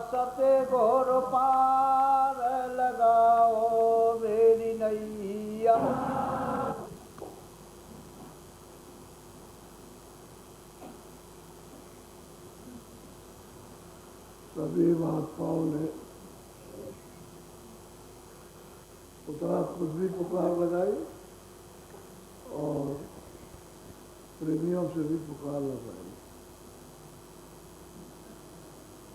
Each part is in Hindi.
सते घोर पार लगाओ मेरी नैया। सभी महात्माओं ने उतना खुद भी पुकार लगाई और प्रेमियों से भी पुकार लगाई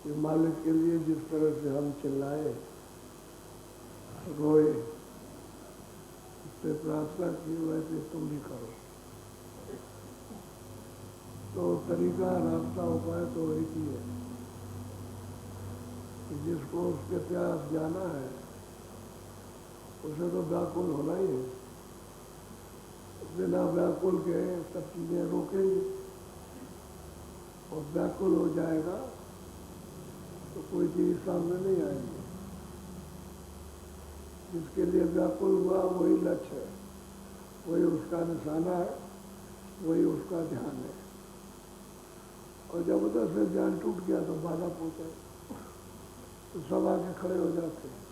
कि मालिक के लिए जिस तरह से हम चिल्लाए, रोए, उससे प्रार्थना की, वैसे तुम भी करो। तो तरीका, रास्ता, उपाय तो एक ही है कि जिसको उसके प्यास जाना है उसे तो व्याकुल होना ही है। बिना व्याकुल के सब चीजें रोकेंगी और व्याकुल हो जाएगा तो कोई चीज सामने नहीं आएगी। जिसके लिए व्याकुल हुआ वही लक्ष्य है, वही उसका निशाना है, वही उसका ध्यान है। और जब उधर से ध्यान टूट गया तो बाधा पहुंचा तो सब आके खड़े हो जाते हैं।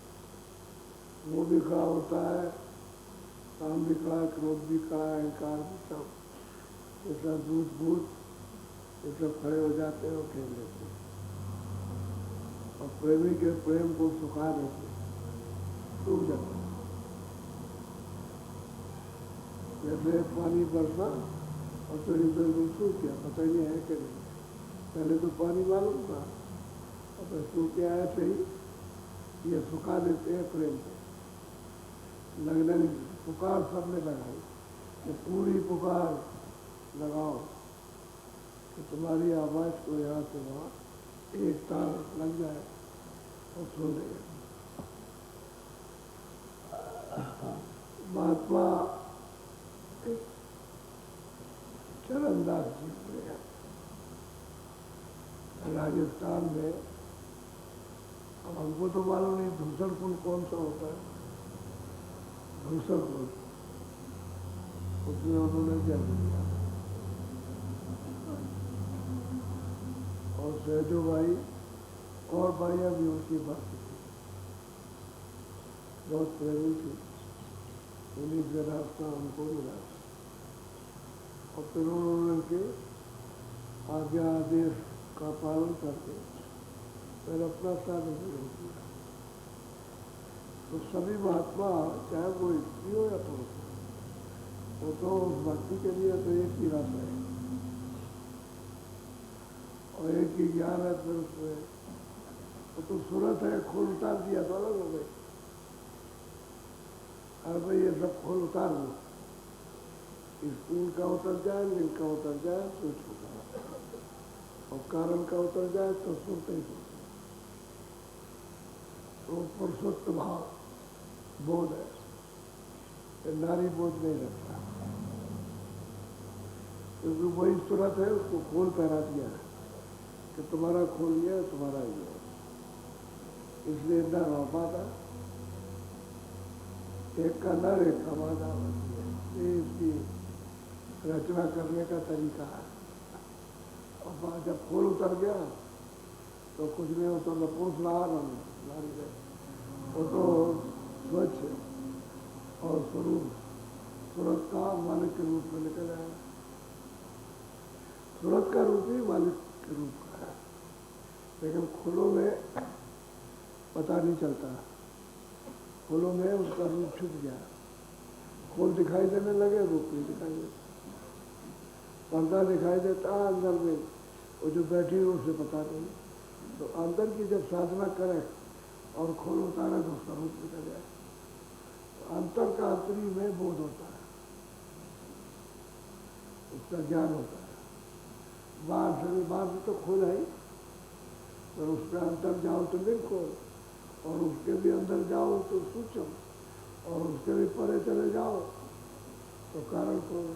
वो भी खड़ा होता है, काम भी खड़ा, क्रोध भी खड़ा, अहंकार भी, सब ये सब दूध भूत ये सब खड़े हो जाते हैं और खेल लेते हैं और प्रेमी के प्रेम को सुखा देते हैं, सूख जाते हैं। जैसे पानी बरसा और थोड़ी देर में सूख गया, पता ही नहीं है कि नहीं। पहले तो पानी मालूम था और फिर सूख गया। ऐसे ही ये सुखा देते हैं प्रेम को। लगने पुकार सबने लगाई कि पूरी पुकार लगाओ कि तुम्हारी आवाज़ को यहाँ से वहाँ एक तार लग जाए और सुन ले। महात्मा चरणदास जी हुए राजस्थान में। अब हमको तो मालूम नहीं धूसर कुंड कौन सा होता है। धूसर कुंड उसमें उन्होंने जन्म लिया और सहजो भाई और भाइयाँ भी उनकी भक्ति थी, बहुत प्रेमी थी। उन्हीं से रास्ता उनको मिला और फिर उन्होंने उनके आज्ञा आदेश का पालन करके फिर अपना साधन शुरू किया। तो सभी महात्मा, चाहे वो स्त्री हो या पुरुष, वो तो भक्ति के लिए तो एक ही रास्ता है और एक ही ज्ञान है। फिर उसमें तो सूरत है, खोल उतार दिया तो अलग हो गई। अरे भाई ये सब खोल उतार दो, स्कूल का उतर जाए, लिंग का उतर जाए तो छूटा, और कारण का उतर जाए तो सुनते ही सुनते। तो पुरुषोत्त भाव बोध है, नारी बोध नहीं रखता, क्योंकि वही सूरत है, उसको खोल पहना दिया है कि तुम्हारा खोल लिया है, तुम्हारा ही है। इसलिए न रह पाता, एक का नर एक का मादा, ये इसकी रचना करने का तरीका है। और जब खोल उतर गया तो कुछ नहीं होता, न पुरुष रहा न नारी रहे, वो तो स्वच्छ और स्वरूप सूरत का मालिक के रूप में निकल आया। सूरत का रूप ही मालिक के रूप का है, लेकिन खोलों में पता नहीं चलता। खोलों में उसका रूप छुप गया, खोल दिखाई देने लगे, रूप नहीं दिखाई देता। पर्दा दिखाई देता अंदर में, वो जो बैठी है उसे पता नहीं। तो अंदर की जब साधना करे और खोल उतारे तो उसका रूप निकल जाए। तो अंतर का अंतरी में बोध होता है, उसका ज्ञान होता है। बाहर से तो खोल है, पर उसके अंतर जाओ तो निर्खोल, और उसके भी अंदर जाओ तो सूक्ष्म, और उसके भी परे चले जाओ तो कारण खोल।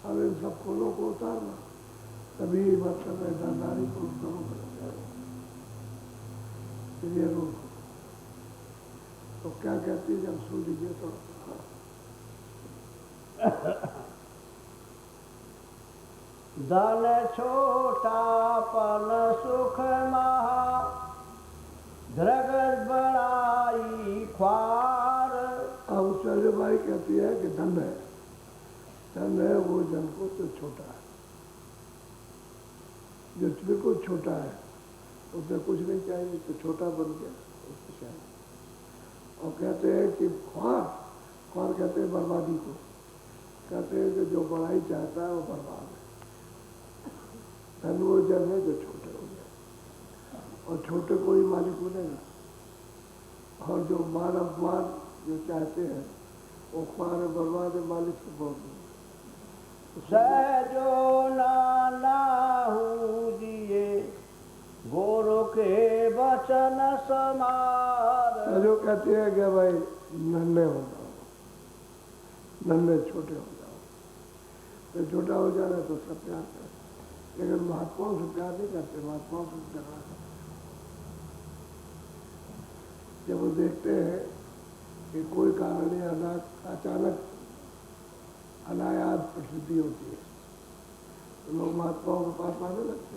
अब इन सब खोलों को उतारना, तभी मतलब नारी को स्वरूप रहता है। ये रूप तो क्या कहती है, जब सुन लीजिए तो धन छोटा पन सुख दुख महा द्रगज बड़ाई ख्वार। अब शैलबाई कहती है कि धन है वो जन को तो छोटा है, जिसमें को छोटा है उसे कुछ नहीं चाहिए तो छोटा बन गया उसको चाहिए। और कहते हैं कि ख्वार कहते हैं बर्बादी को, कहते हैं कि जो बड़ाई चाहता है वो बर्बाद है। धन वो जन है जो छोटे हो गया और छोटे को ही मालिक बनेगा, और जो मान अपमान जो चाहते हैं वो ख्वार है बर्बाद है, मालिक से बहुत दूर। सहजो नाहू दिए गोरो के वचन समार। जो कहते हैं कि भाई नन्हे हो जाओ, नन्हे छोटे हो जाओ, तो छोटा हो जाना तो सब प्यार करते, लेकिन महात्माओं से प्यार नहीं करते, महात्माओं से झगड़ा करते। जब वो देखते हैं कि कोई कारण या अचानक अनायास प्रसिद्धि होती है तो लोग महात्माओं के पास आने लगते,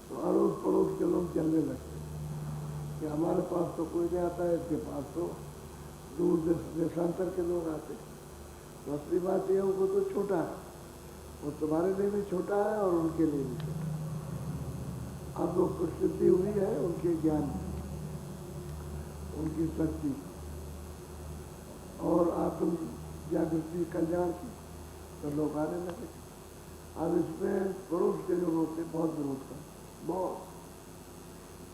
तो अड़ोस पड़ोस के लोग चलने लगते कि हमारे पास तो कोई नहीं आता है, इसके पास तो दूर देशांतर के लोग आते। तो असली बात यह है वो तो छोटा है, वो तुम्हारे लिए भी छोटा है और उनके लिए भी छोटा है। अब वो प्रसिद्धि हुई है उनके ज्ञान की, उनकी शक्ति और आत्म जागृति कल्याण की, तो लोग आने लगे। अब इसमें पड़ोस के जो लोग थे बहुत विरोध कर, बहुत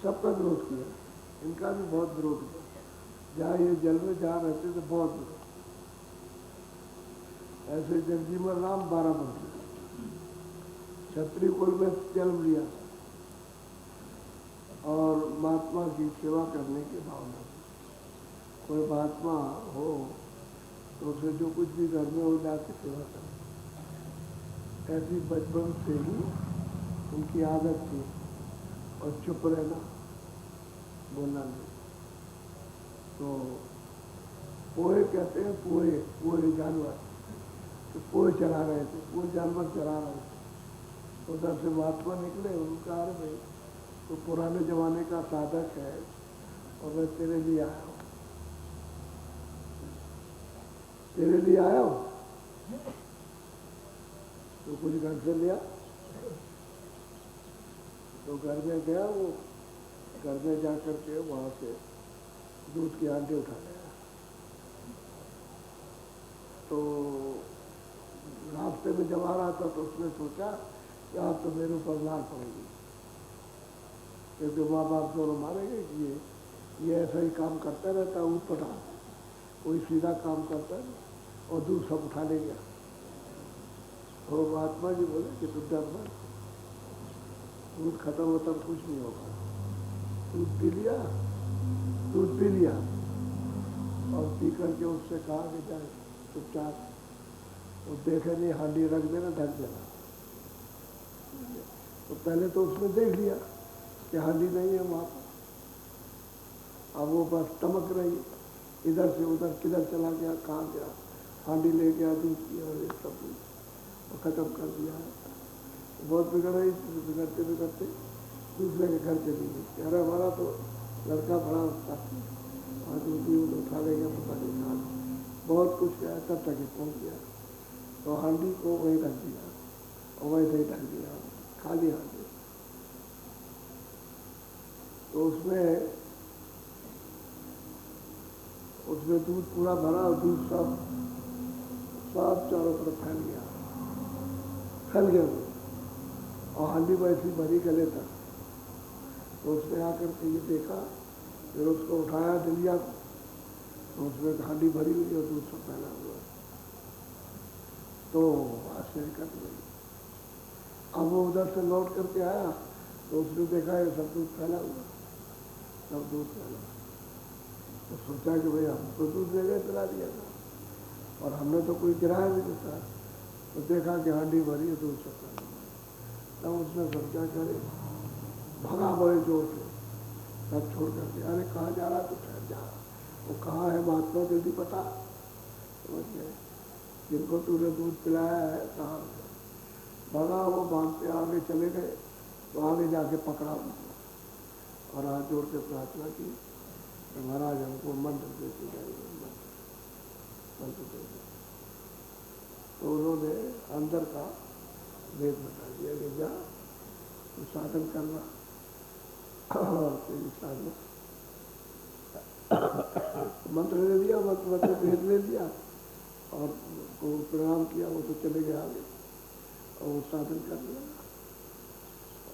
सबका विरोध किया, इनका भी बहुत विरोध किया। जहाँ ये जल में जहाँ रहते थे बहुत विरोध। ऐसे जगजीवन राम 12 वर्ष क्षत्रिय कुल में जन्म लिया और महात्मा की सेवा करने की भावना। कोई महात्मा हो तो उसे जो कुछ भी घर में हो जाके सेवा करें, ऐसी बचपन से ही उनकी आदत थी। और चुप रहना, बोलना नहीं। तो पोहे कहते हैं, पोहे जानवर, तो पोहे चला रहे थे, पोहे जानवर चला रहे थे। उधर से महात्मा निकले, उनका अरे भाई तो पुराने जमाने का साधक है और मैं तेरे लिए आया हूँ, तेरे लिए आया हूँ। तो कुछ घर से लिया, तो घर में गया, वो घर में जा करके वहाँ से दूध की आंटी उठा लाया। तो रास्ते में जब आ रहा था तो उसने सोचा कि आप तो मेरे ऊपर मार पड़ेगी, क्योंकि माँ बाप दोनों मारेंगे कि ये ऐसा ही काम करता रहता है, ऊटपटा, कोई सीधा काम करता है और दूध सब उठा ले गया। तो महात्मा जी बोले कि तुम डर मत, दूध खत्म होता तो कुछ नहीं होगा। दूध पी लिया और पी करके उससे कहा कि जाए चुपचाप, वो देखे नहीं, हांडी रख देना, ढक देना। तो पहले तो उसने देख लिया कि हांडी नहीं है वहाँ पर। अब वो बस टमक रही, इधर से उधर किधर चला गया, कहाँ गया, हांडी ले गया, दूध किया और ये सब कुछ ख़त्म कर दिया। बहुत बिगड़ रही, बिगड़ते बिगड़ते दूसरे के घर चली गई। अरे हमारा तो लड़का बड़ा उसका और दूध उठा ले गया, पता नहीं कहाँ, बहुत कुछ किया, तब तक ही पहुँच गया। तो हांडी को वहीं रख दिया और वैसे ही ढक दिया, खाली हांडी। तो उसमें दूध पूरा भरा और दूध सब चारों तरफ फैल गया और हांडी वैसी भरी गले तक। तो उसने आकर के ये देखा, फिर उसको उठाया डलिया को, तो उसमें हांडी भरी हुई और दूध सब फैला हुआ। तो आश्चर्य कर गई। अब वो उधर से लौट करके आया तो उसने देखा ये सब दूध फैला हुआ, सब दूध फैला। तो सोचा कि भाई हम तो दूध ले गए, पिला दिया था और हमने तो कोई गिराया भी नहीं था। तो देखा कि हांडी भरी है, दूध सब फैला हुआ। तब उसने सोचा करे, भगा बड़े जोर से, सब छोड़ करके, अरे कहाँ जा रहा, तो ठहर जा, वो कहाँ है महात्मा, जल्दी बता। समझ गए, जिनको तूने दूध पिलाया है कहाँ। भगा, वो भागते आगे चले गए, तो आगे जाके पकड़ा उनको और हाथ जोड़ के प्रार्थना की कि महाराज हमको मंत्र देते जाइए, मंत्र दे दो। तो उन्होंने अंदर का वेद बता दिया कि जा तो साधन करना और तेरी साधन मंत्र ले दिया, मंत्र भेद ले दिया और को प्रणाम किया, वो तो चले गए आगे और वो साधन कर लिया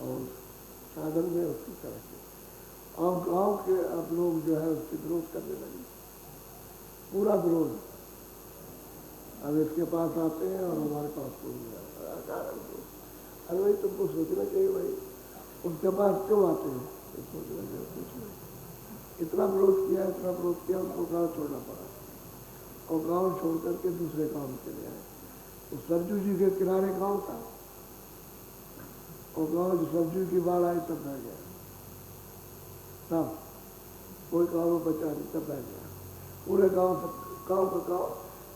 और साधन में उसकी तरह से और गांव के अब लोग जो है उससे विरोध करने लगे, पूरा विरोध। अब इसके पास आते हैं और हमारे पास कोई नहीं आता, कारण को अरे भाई तुमको सोचना चाहिए भाई उसके पास क्यों आते हैं, तो सोचना चाहिए कुछ नहीं। इतना विरोध किया, इतना विरोध किया, उनको गाँव छोड़ना पड़ा और गांव छोड़ करके दूसरे गाँव में चले आए। तो सरजू जी के किनारे गांव था और गांव जो सरजू की बाढ़ आई तब बह गया, तब कोई गाँव में बचा नहीं, तब बह गया पूरे गाँव का गाँव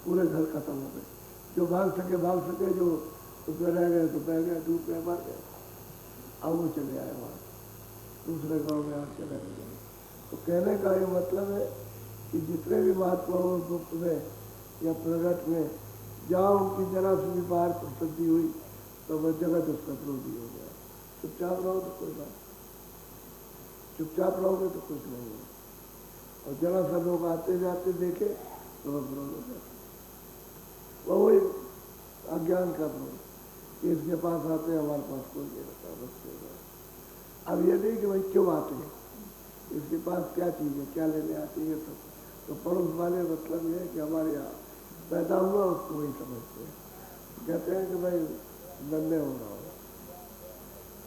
पूरे घर खत्म हो गए। जो भाग सके, जो उसमें रह गए तो बह गए, डूब गए, मर गए। अब वो चले आए वहाँ दूसरे गांव में आके चले गए। तो कहने का ये मतलब है कि जितने भी महात्मा हो गुप्त में या प्रगट में जहाँ उनकी जरा से भी बाहर प्रसिद्धि हुई तो वह जगत उसका विरोधी हो गया। चुपचाप रहो तो कोई बात, चुपचाप रहोगे तो कुछ नहीं है और जरा सा लोग आते जाते देखे तो वह विरोध हो गया। वही अज्ञान का विरोध कि इसके पास आते हैं, हमारे पास कोई नहीं रहता, बस। अब ये नहीं कि भाई क्यों आते हैं, इसके पास क्या चीज़ है, क्या लेने आती है, तो पड़ोस वाले मतलब ये है कि हमारे यहाँ पैदा हुआ उसको वही समझते हैं। कहते हैं कि भाई नन्हे हो रहा हो,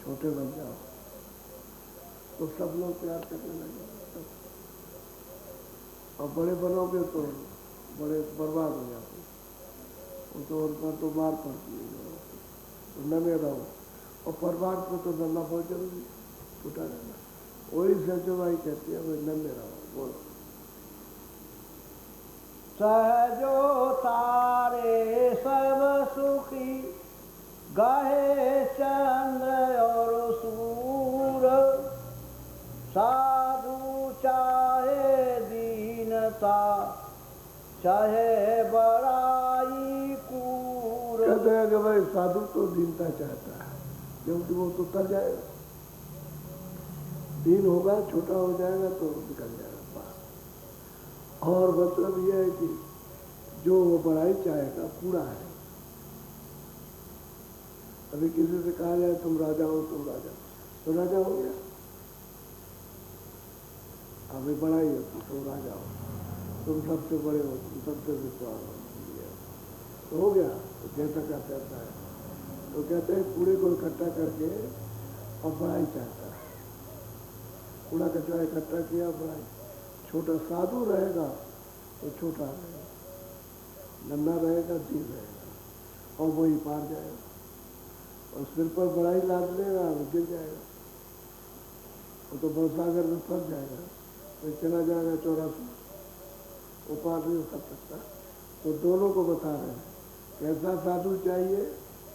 छोटे बन जाओ, तो सब लोग प्यार करने लगे और बड़े बनोगे तो बड़े बर्बाद हो जाते, तो उन पर तो मार पड़ती है। तो नन्हे रहो और परिवार को तो नन्हा बहुत जरूरी, छूटा रहना। वही सचो भाई कहती है भाई नन्हे रहो। बोलो सहजो तारे सब सुखी गाहे चंद्र और सूर, साधु चाहे दीनता चाहे बड़ाई कूर। कहते हैं कि भाई साधु तो दीनता चाहता है क्योंकि वो तो तर जाएगा, दीन होगा, छोटा हो जाएगा तो निकल जाएगा बात। और मतलब ये है कि जो वो बड़ाई चाहेगा पूरा है। अभी किसी से कहा जाए तुम राजा हो, तुम राजा, तो राजा हो गया। अभी बड़ाई होती तुम राजा हो, तुम सबसे बड़े हो, तुम सबसे विश्वास हो, तो हो गया। तो जैसा क्या कहता है तो कहते हैं कूड़े को इकट्ठा करके और बड़ाई चाहता है, कूड़ा कचरा इकट्ठा किया, बड़ाई। छोटा साधु रहेगा तो छोटा रहेगा, नन्हा रहेगा, दीन रहेगा और वही पार जाएगा। और सिर पर बड़ाई लाद लेगा वो गिर जाएगा, वो तो बरसागर में फंस जाएगा, वो चला जाएगा 84, वो पार नहीं कर सकता। तो दोनों को बता रहे हैं कैसा साधु चाहिए,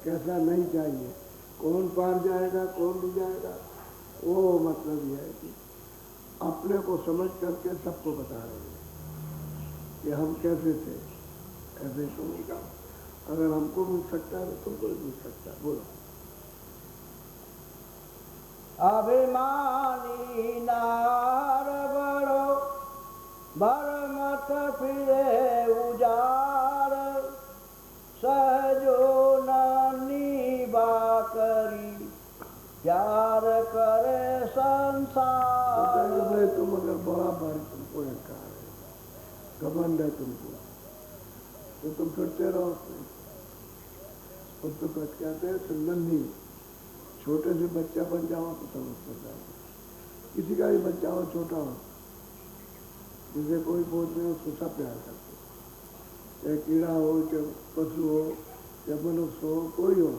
कैसा नहीं चाहिए, कौन पार जाएगा, कौन नहीं जाएगा। वो मतलब यह है कि अपने को समझ करके सबको बता रहे हैं कि हम कैसे थे, ऐसे तो होगा। अगर हमको मिल सकता है तो तुमको भी मिल सकता है। बोलो अभिमानी नार बड़ो बर मत फिरे उजार, सहजो नानी बाकरी प्यार करे संसार। भाई तुम अगर बड़ा भारी तुमको अहंकार है, घमंड है तुमको, तो तुम फिरते रहो उसमें। उसको कुछ कहते हैं तो नन्ही, छोटे से बच्चा बन जाओ तो सब उसको जाओ। किसी का भी बच्चा हो, छोटा हो, जिसे कोई बोझ नहीं उसको सब प्यार करते, चाहे कीड़ा हो, चाहे पशु हो, चाहे मनुष्य हो, कोई हो,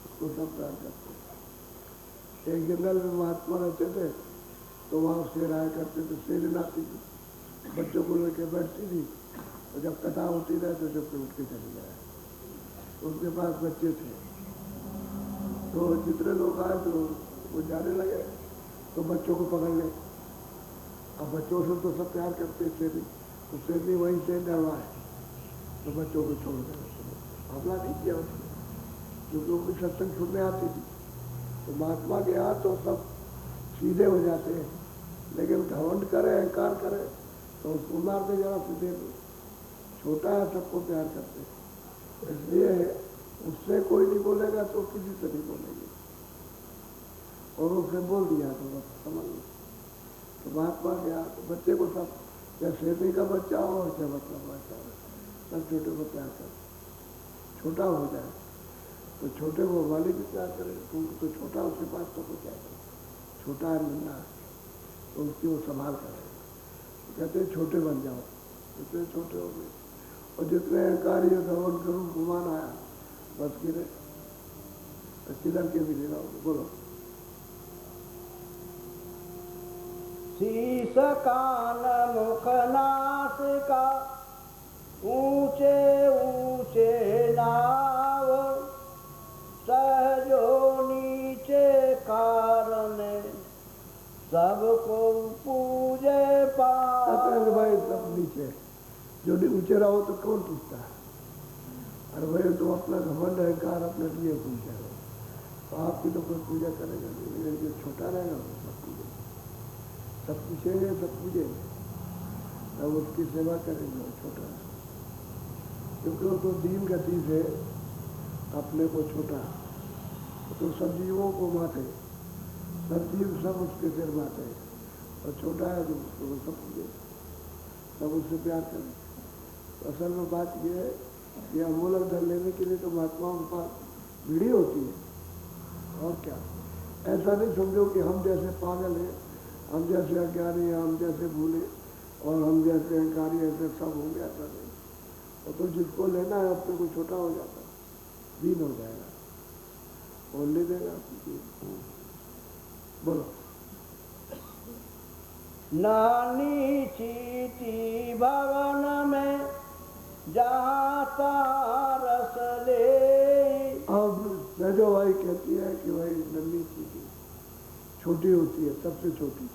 उसको सब प्यार करते। एक जंगल में महात्मा रहते थे तो वहाँ शेर आया करते थे, शेर नाती थी, बच्चों को लेकर बैठती थी और जब कथा होती रहे तो जब उठ के चली जाए। उसके पास बच्चे थे तो जितने लोग आए तो वो जाने लगे तो बच्चों को पकड़ ले। अब बच्चों से तो सब प्यार करते थे भी, तो शेरनी वहीं से डरवाए तो बच्चों को छोड़ देना शुरू। हमला नहीं किया उसने, क्योंकि उनकी सत्संग सुनने आती थी। तो महात्मा के यहाँ तो सब सीधे हो जाते हैं, लेकिन घमंड करे, अहंकार करे तो उसको मार दे जरा सीधे में। छोटा है, सबको प्यार करते, इसलिए उससे कोई नहीं बोलेगा तो किसी से नहीं बोलेंगे। और उसने बोल दिया तो बस समझ लो। तो महात्मा गया तो बच्चे को सब, या शेरनी का बच्चा हो और क्या मतलब बच्चा हो, सब छोटे को प्यार कर। छोटा हो जाए तो छोटे को वाली भी प्यार करे, क्योंकि तो छोटा उसके पास तो कुछ है, छोटा है नन्ना तो उसकी वो संभाल करेगा। तो कहते हैं छोटे बन जाओ, जितने छोटे हो गए। और जितने अहंकारी घमंड करूँ गुमान आया बस गिरे, किधर के भी नहीं रहोगे। बोलो। शीश कान मुख नासिका ऊंचे ऊंचे नाव, सहजो नीचे कारण सबको पूजे कहते हैं भाई सब नीचे, जो ऊंचे रहो तो कौन पूछता है। अरे भाई तुम अपना घमंड अहंकार अपने लिए पूछे रहो तो आपकी तो कोई पूजा करेगा नहीं। जो छोटा रहेगा वो सब पूजे, सब पूछेंगे, सब पूजेंगे, तब उसकी सेवा करेंगे। वो छोटा है क्योंकि वो तो दीन गति से अपने को छोटा, तो सब जीवों को माथे, सब जीव सब उसके सिर माथे, और छोटा है तो उसको सब पूजे, सब उससे प्यार करें। तो असल में बात यह है कि अमूलक धन लेने के लिए तो महात्माओं के पास भीड़ी होती है, और क्या। ऐसा नहीं समझो कि हम जैसे पागल हैं, हम जैसे अज्ञानी हैं, हम जैसे भूले और हम जैसे अहंकारी ऐसे सब होंगे, ऐसा नहीं। और तो जिसको लेना है अपने को छोटा हो जाता है, दीन हो जाएगा, और ले देगा। बोलो। नानी चीटी भवन में जाता रस ले। अब सजो भाई कहती है कि भाई नन्ही चीटी छोटी होती है, सबसे छोटी,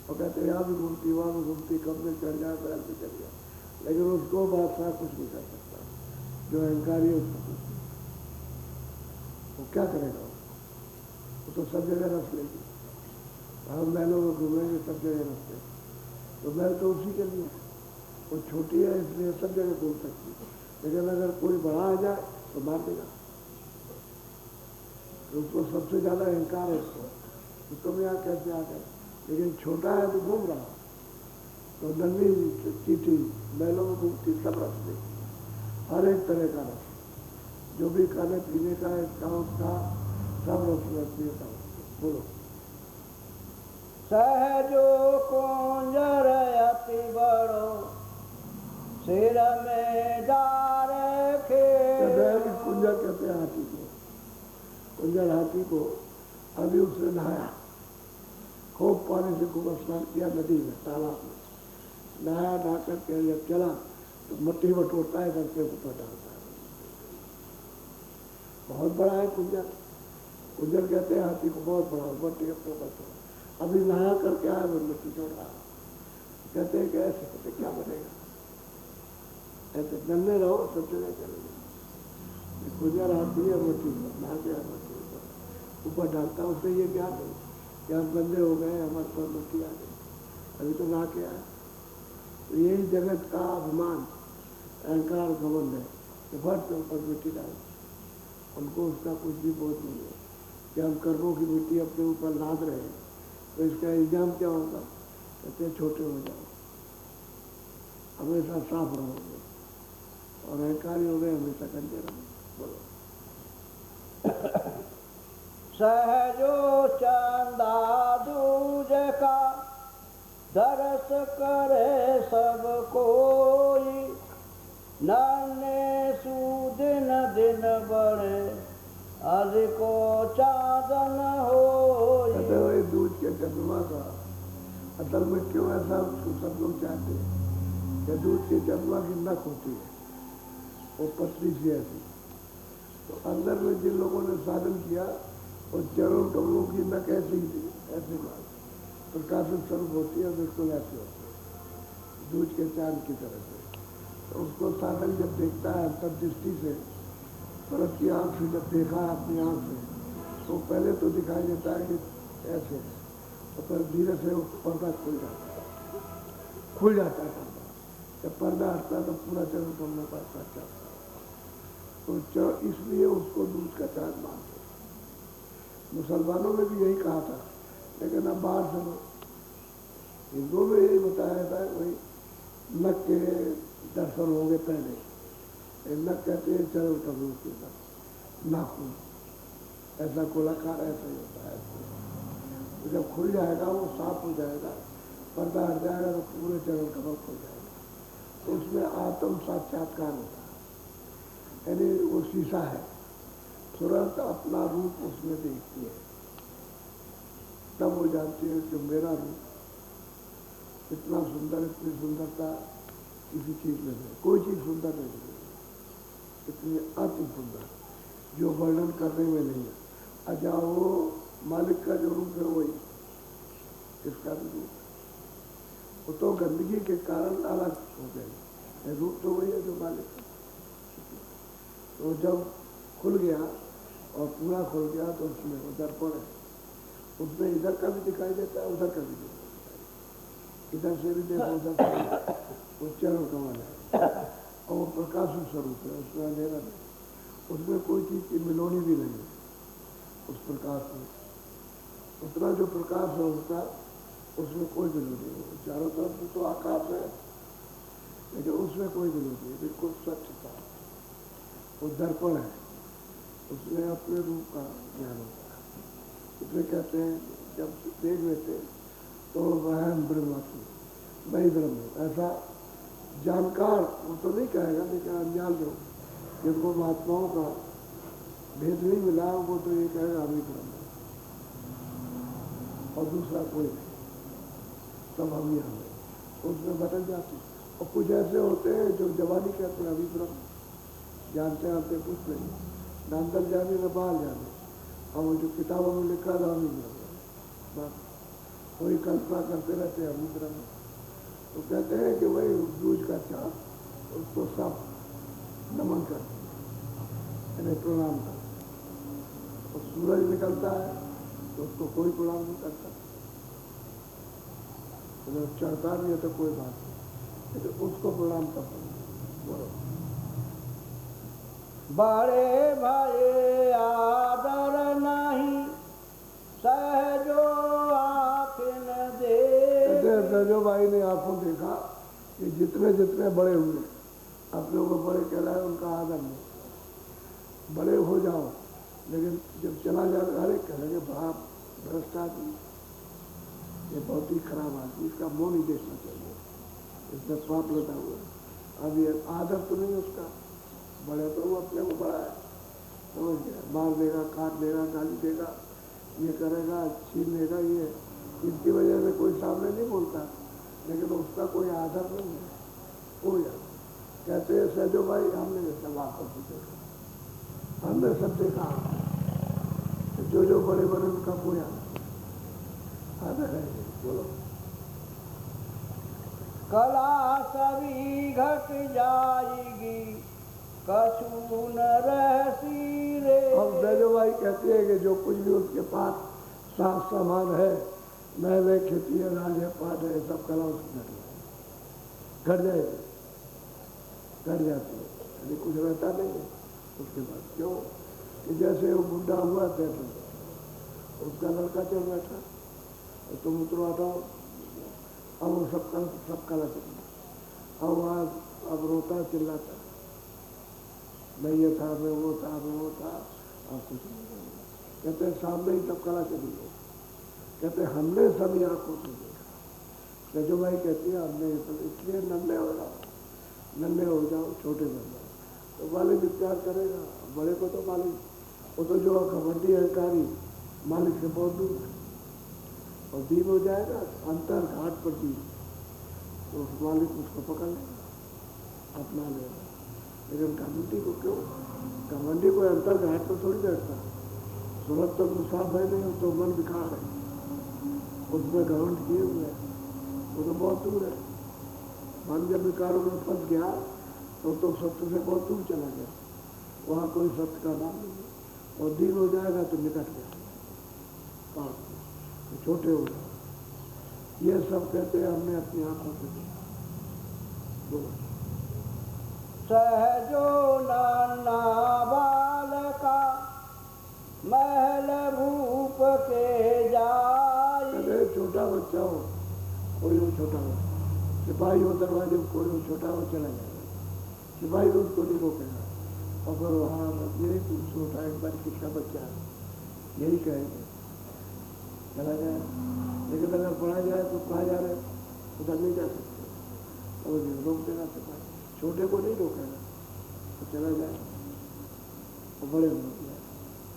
और कहते हैं यहाँ भी घूमती, वहाँ भी घूमती, कब में चढ़ जाए, पैर में चढ़ जाए, लेकिन उसको बादशाह कुछ नहीं कर सकता। जो अहंकारी है उसको कुछ नहीं, वो क्या करेगा, वो तो सब जगह रस लेगी। हम महलों में घूमेंगे, सब जगह रस लेगी, तो महल तो उसी के लिए, वो छोटी है इसलिए सब जगह घूम सकती है, लेकिन अगर कोई बड़ा आ जाए तो मार देगा। तो उसको सबसे ज़्यादा अहंकार है उसको, तो तुम यहाँ कैसे आ गए, लेकिन छोटा है तो घूम रहा। तो नन्ही चीटी महलों में घूमती, सब रस लेती, हर एक तरह का रस, जो भी खाने पीने का है इसका उसका सब रस लेता। बोलो। सहजो कुंजर अति बड़ो सिर में डार खेल। कुंजर कहते हैं हाथी को, कुंजर हाथी को। अभी उसने नहाया, खूब पानी से खूब स्नान किया, नदी में, तालाब में नहाया, नहा करके जब चला तो मट्टी बटोरता है, घर के ऊपर डालता है। बहुत बड़ा है कुंजर। कुंजर कहते हैं हाथी को, बहुत बड़ा, मट्टी अपने ऊपर छोड़ा। अभी नहा करके आया, वो मिट्टी छोड़ रहा। कहते हैं कि ऐसे कहते क्या बनेगा, ऐसे नन्हे रहो, सब जगह चलेंगे। कुंजर हाथी है, मिट्टी नहा के ऊपर डालता, उससे ये क्या नहीं कि हम बंदे हो गए, हमारे पर मिट्टी आ गई, अभी तो नहा के आया। तो यही जगत का अभिमान, अहंकार, घमंड है कि फट के ऊपर मिट्टी डाल, उनको उसका कुछ भी बोझ नहीं है कि हम कर्मों की मिट्टी अपने ऊपर लाद रहे हैं। तो इसका इल्जाम क्या होगा, कहते छोटे हो जाओ, हमेशा साफ रहोगे, और अहंकारी हो गए हमेशा गंदे रहो। बोलो। सहजो चंदा दूज का दरस करे सब कोई, नन्हे सुदिन दिन बड़े अधिको चादन हो। कहते वही दूध के चंद्रमा का, असल में क्यों ऐसा सब लोग चाहते हैं कि दूध के चंद्रमा की नक होती है, वो पतली सी ऐसी, तो अंदर में जिन लोगों ने साधन किया और चरण कमलों की नक ऐसी ही थी, ऐसी बात प्रकाशित स्वरूप होती है, बिल्कुल ऐसे होती है दूज के चांद की तरह से। तो उसको साधक जब देखता है अंतर्दृष्टि से, परत की आँख से जब देखा है अपनी आँख से, तो पहले तो दिखाई देता है कि ऐसे, और फिर धीरे से पर्दा खुल जाता है पर्दा। जब पर्दा हटता है तो पूरा चरण कमलों का साक्षात्कार। तो इसलिए उसको दूज का चांद मानते। मुसलमानों ने भी यही कहा था, लेकिन अब बाहर से हिंदुओं में यही बताया था, वही नक के दर्शन हो गए पहले। नक कहते हैं चरण कमलों के नाखून, ऐसा गोलाकार ऐसा ही होता है। तो जब खुल जाएगा वो साफ हो जाएगा, पर्दा हट जाएगा तो पूरे चरण कमल खुल जाएगा। तो उसमें आत्म साक्षात्कार होता है, यानी वो शीशा है, तुरंत अपना रूप उसमें देखती है, तब वो जानती है कि मेरा रूप इतना सुंदर, इतनी सुंदरता किसी चीज में नहीं, कोई चीज सुंदर नहीं है, इतनी अति सुंदर जो वर्णन करने में नहीं है। अच्छा, वो मालिक का जो रूप है वही इसका भी रूप है, वो तो गंदगी के कारण अलग हो गए, रूप तो वही है जो मालिक है। तो जब खुल गया और पूरा खुल गया तो उसमें वो दर्पण है, उसमें इधर का भी दिखाई देता है, उधर का भी दिखाई देता है, इधर से भी देखो उधर से, वो चरण कमल है और वो प्रकाश स्वरूप है, उसमें अंधेरा नहीं, उसमें कोई चीज़ की मिलोनी भी नहीं है उस प्रकाश में। उतना जो प्रकाश है उसका, उसमें कोई विरोधी नहीं। चारों तरफ तो आकाश है, लेकिन उसमें कोई विरोधी नहीं, बिल्कुल स्वच्छ था। वो दर्पण है, उसमें अपने रूप का ज्ञान होता है। इसमें कहते हैं जब देख लेते तो वह ब्रह्मात्मा, वही ब्रह्म, ऐसा जानकार वो तो नहीं कहेगा, लेकिन अनजान लोग जिनको महात्माओं का भेद नहीं मिला, वो तो ये कहेगा हम ही ब्रह्म और दूसरा कोई नहीं, सब हम ही हमें, उसमें बदल जाती। और कुछ ऐसे होते हैं जो जवानी कहते हैं अभी ब्रह्म, जानते हैं कुछ नहीं, न अंदर जाने न बाहर जाने, और वो जो किताबों में लिखा था हम ही ब्रह्म, बस वही कल्पना करते रहते हैं हम ही ब्रह्म। तो कहते हैं कि वही दूज का चाँद, उसको सब नमन करते हैं, प्रणाम करते। और सूरज निकलता है तो उसको कोई प्रणाम नहीं करता, तो चढ़ता नहीं है तो कोई बात नहीं, लेकिन उसको प्रणाम करता बोलो। बड़े भये आदर नहीं, सहजो आँखिन दे। सहजो भाई ने आंखों देखा कि जितने जितने बड़े हुए, अपने को बड़े कहलाए, उनका आदर नहीं। बड़े हो जाओ, लेकिन जब चला जाए अरे कहेंगे बाप भ्रष्टाचारी, ये बहुत ही खराब आदमी, इसका मोह नहीं देखना चाहिए, इसमें पाप लगा हुआ। अब ये आदर तो नहीं उसका, बड़े तो वो अपने को बड़ा है, समझ गया, मार देगा, काट देगा, गाली देगा, ये करेगा, छीन लेगा, ये इसकी वजह से कोई सामने नहीं बोलता, लेकिन उसका कोई आदर नहीं है, हो जाता। कहते हैं सहजो भाई हमने जैसा वापस देखा, हमने सब देखा, जो बड़े बड़े उनका कोई आदर है। बोलो। कला सभी घट जाएगी, कछु न रहसी रे। हम सहजो भाई कहते हैं कि जो कुछ भी उसके पास साफ सामान है, महल खेती है, राज है, पाठ है, सब कला उसकी घट जाएगी, घट जाती है, यदि कुछ रहता नहीं है उसके बाद। क्यों कि जैसे वो बुढ़ा हुआ तैसे उसका लड़का चल बैठा, तो तुम उतरो हटाओ, अब वो सब कला चल रहा, अब वहाँ अब रोता चिल्लाता, मैं ये था, मैं वो था, मैं वो था, अब कुछ नहीं। कहते हैं सामने ही सब कला चली गई, कहते हमने सभी आंखों से देखा। सहजो भाई कहती है हमने इसलिए नन्हे हो जाओ, नन्हे हो जाओ, छोटे बन जाओ, तो मालिक विचार करेगा। बड़े को तो मालिक, वो तो जो घमंडी अहंकारी मालिक से बहुत दूर है, और दीन हो जाएगा अंतर घाट पर दीन, तो उस मालिक उसको पकड़ लेगा, अपना लेगा। लेकिन घमंडी को क्यों, घमंडी को अंतर घाट पर थोड़ी बैठता, सूरत तो साफ है नहीं, तो मन विकार है, उसमें घमंड किए हुए हैं, वो तो बहुत दूर है। मन जब विकारों में फंस गया तो सत्य से बहुत दूर चला गया, वहाँ कोई सत्य का नाम नहीं है। और दिन हो जाएगा तो निकट गया, तो छोटे हो गए। ये सब कहते हैं हमने अपनी आंखों से देखा। सहजो नाना बालका महल भूप के जाई। अरे छोटा बच्चा हो, कोई हो छोटा हो, सिपाही हो दरवाजे में, कोई हो छोटा हो चला जाएगा, सिपाही तो उसको नहीं रोकेगा। और फिर वहाँ यही पूछ उठा एक बार किसका बच्चा है, यही कहेंगे चला जाए। लेकिन अगर पढ़ा जाए तो कहा जा रहे उधर नहीं जा सकते, और रोक देना सिपाही, छोटे को नहीं रोकेगा तो चला जाए। और बड़े हो जाए,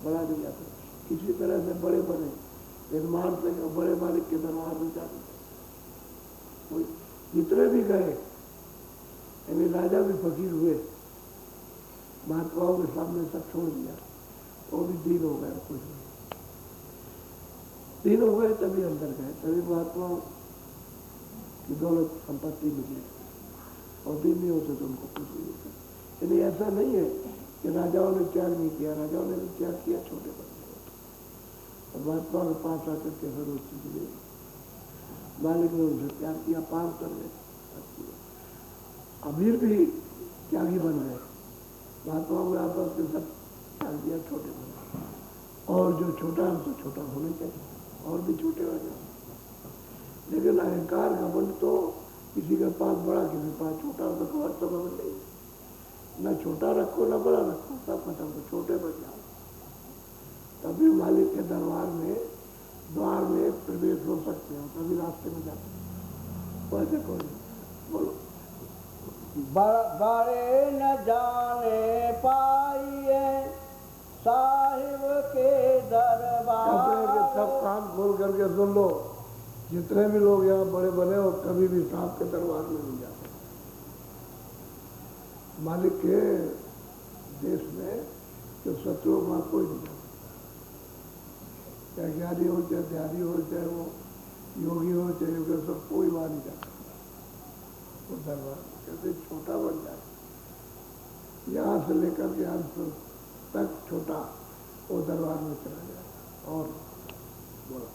बड़ा नहीं जाता, किसी तरह से बड़े बने, लेकिन मार से बड़े मालिक के दरबार में जाते। जितने भी गए, यानी राजा भी फकीर हुए, महात्माओं के सामने सब छोड़ दिया, वो भी दीन हो गए, कुछ नहीं दीन हो गए, तभी अंदर गए, तभी महात्माओं की दौलत संपत्ति मिली। और दीन नहीं होते तो उनको कुछ नहीं होता। यानी ऐसा नहीं है कि राजाओं ने त्याग नहीं किया, राजाओं ने भी त्याग किया, छोटे बच्चे और महात्मा के पास आकर के हर उस चीज मिली, मालिक ने उनसे प्यार किया, पार कर गए। अमीर भी त्यागी बन गए, महात्माओं के आपस के सब त्याग दिया, छोटे बन गए। और जो छोटा है तो छोटा होना चाहिए, और भी छोटे हो जाए। लेकिन अहंकार घमंड तो किसी के पास बड़ा, किसी के पास छोटा, तो घमंड तो घमंड नहीं, न छोटा रखो न बड़ा रखो, सब खत्म, तो छोटे बच जाओ। तभी मालिक के दरबार में द्वार में प्रवेश हो सकते हो, तभी रास्ते में जाते हो। वैसे कोई बोलो बड़े न जाने पाइए साहिब के दरबार। सब कान खोल करके सुन लो, जितने भी लोग यहाँ बड़े बने हो, कभी भी साहब के दरबार में नहीं जाते। मालिक के देश में जो शत्रु वहाँ कोई नहीं जाता, चाहे ज्ञानी हो, चाहे ध्यानी हो, चाहे वो योगी हो, चाहे योगेश्वर, कोई वहाँ नहीं जाता। वो दरबार कैसे छोटा बन जाए, यहाँ से लेकर के अंत तक छोटा, वो दरबार में चला जाए। और बोलो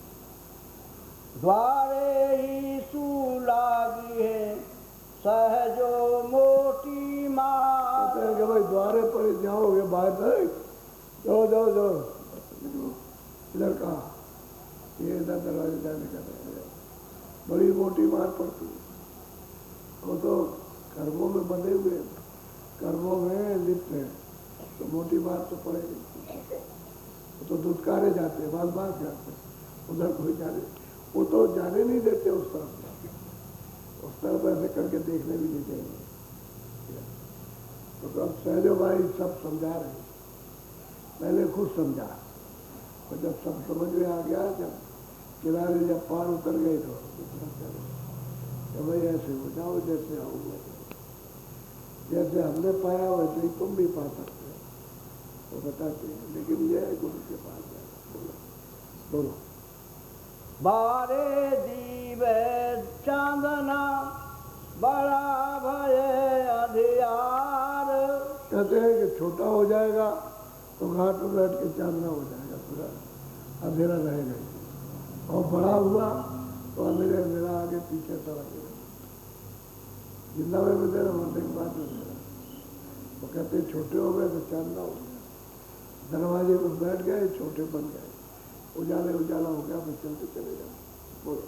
द्वारे ही सुलागी है सहजो मोटी मार। कहते हैं कि भाई द्वारे पर जाओगे, बाहर नहीं, जाओ जाओ जाओ, इधर कहा, ये इधर दरवाजे जाने का नहीं, बड़ी मोटी मार पड़ती है। वो तो कर्मों में बंधे हुए, कर्मों में लिप्त है, तो मोटी मार तो पड़ेगी। वो तो दुत्कारे जाते हैं, बाल बाल जाते हैं, उधर कोई जाने, वो तो जाने नहीं देते उस तरफ ऐसे करके देखने भी नहीं देंगे। तो अब सहजो भाई सब समझा रहे, पहले खुद समझा, और जब सब समझ में आ गया, जब किनारे जब पार उतर गए तो भाई ऐसे हो जाओ जैसे आओगे, जैसे हमने पाया वैसे ही तुम भी पा सकते हो, तो बताते हैं। लेकिन यह है गुरु के पास जाना। बोलो बारे दीवे चांदना बड़ा भय अधियार। कहते हैं कि छोटा हो जाएगा तो घाट में बैठ के चांदना हो जाएगा, पूरा अंधेरा रहेगा ही। और बड़ा हुआ तो अंधेरे अंधेरा आगे पीछे सब लगेगा, जिंदा में अंधेरा, मरने के बाद अंधेरा। तो कहते हैं छोटे हो गए तो चांदना हो गया, दरवाजे पर बैठ गए, छोटे बन गए, उजाले उजाला हो गया, फिर चलते चले जाओ। बोलो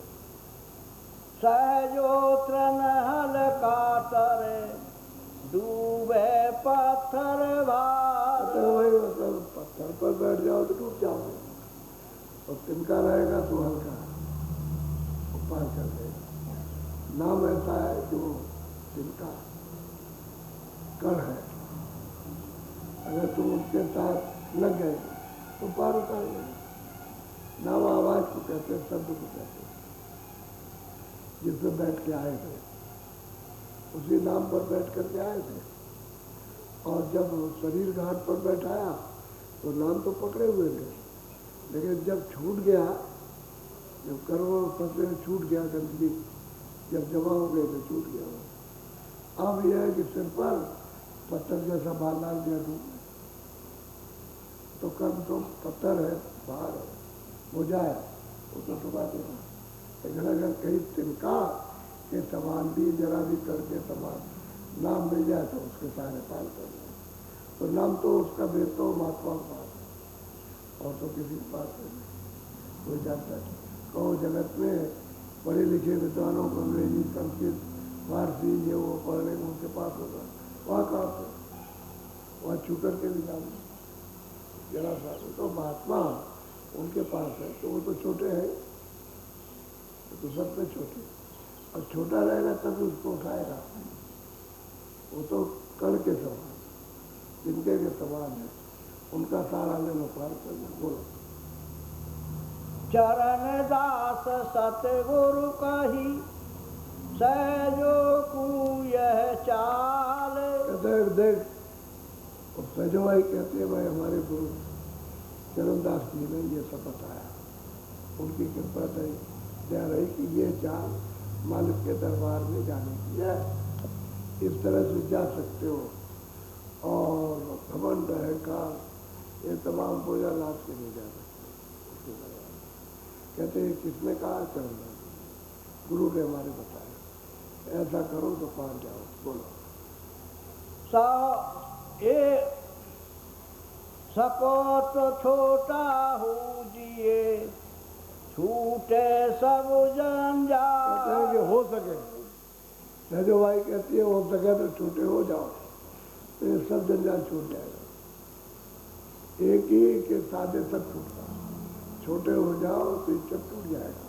सहजो त्रन हल कातरे डूबे पत्थर भार। वही मतलब पत्थर पर बैठ जाओ तो डूब जाओगे, और तिनका रहेगा तो हल्का पार कर देगा। नाम ऐसा है कि वो तिनका कण है, अगर तुम उसके साथ लग गए तो पार उतर गए। नाम आवाज को कहते हैं, शब्द को कहते हैं, जिसमें बैठ के आए थे, उसी नाम पर बैठ करके आए थे। और जब शरीर घाट पर बैठाया तो नाम तो पकड़े हुए थे, लेकिन जब छूट गया, जब करोड़ों फसलें छूट गया, गंदगी जब जमा हो गई तो छूट गया वो। अब यह है कि सिर पर पत्थर जैसा बाल डाल दिया धूप में, तो कर्म तो पत्थर है, बाहर है, बोझा है, वो तो डुबा देगा। लेकिन अगर कहीं तिनका के समान भी, जरा भी करके समान नाम मिल जाए तो उसके सारे पार कर जाए। तो नाम तो उसका भेद तो महात्मा के पास है, और तो किसी के पास नहीं, कोई जानता है। कहो जगत में पढ़े लिखे विद्वानों को अंग्रेजी, संस्कृत, फारसी ये वो पढ़ने में उनके पास होगा, वहाँ कहाँ से? वहाँ छू करके भी जाओ जरा सा, तो महात्मा उनके पास है, तो वो तो छोटे हैं, तो सबसे छोटे, और छोटा रहेगा तभी उसको उठाएगा। वो तो कण के समान, जिनके के समान है, उनका सारा लेना पार करना। बोलो। चरण दास सतगुरु कही सहजो को यह चाल। कहते हैं देख, और सहजो भाई कहते हैं भाई हमारे गुरु चरणदास जी ने ये सब बताया, उनकी कृपा रही, दया रही कि ये चाल मालिक के दरबार में जाने की है, इस तरह से जा सकते हो, और घमंड अहंकार ये तमाम बोझा लाद के नहीं जा सकते उसके दरबार। कहते हैं किसने कहा? चरणदास गुरु ने हमारे बताया, ऐसा करो तो पार जाओ। बोलो। सको तो छोटा हो जिए छूटे सब जंजाल। हो सके, सहजो भाई कहती है हो सके तो छोटे हो जाओ, तो ये सब जंजाल छूट जाएगा। एक ही के सादे सब छूटता, छोटे हो जाओ तो ये सब टूट जाएगा।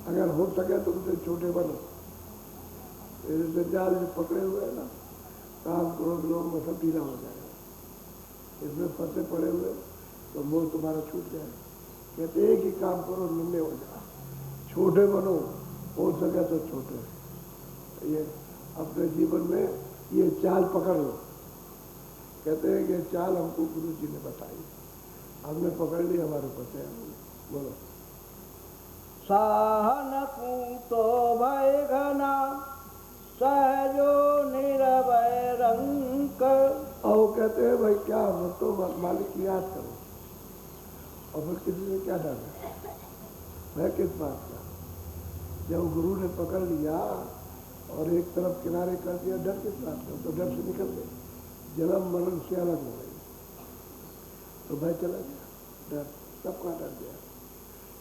अगर हो सके तो उनसे छोटे बनो। ये जंजाल जो पकड़े हुए हैं ना, काम क्रोध लोग में सब ढीला हो जाएगा। इसमें फंसे पड़े हुए तो मोह तुम्हारा छूट जाएगा। कहते एक ही काम करो, नन्हे हो जाओ, छोटे बनो, हो सके तो छोटे। ये अपने जीवन में ये चाल पकड़ लो। कहते हैं कि चाल हमको गुरु जी ने बताई, हमने पकड़ ली, हमारे पते हैं। बोलो। सहन तो भय घना सहजो निरभय रंक। और कहते हैं भाई क्या हो तो मालिक की याद करो, और फिर किसी ने क्या डाला है, किस बात का? जब गुरु ने पकड़ लिया और एक तरफ किनारे कर दिया, डर किस बात का? तो डर से निकल गए, जन्म मरण से अलग हो गई, तो भय चला गया, डर सबका डर गया।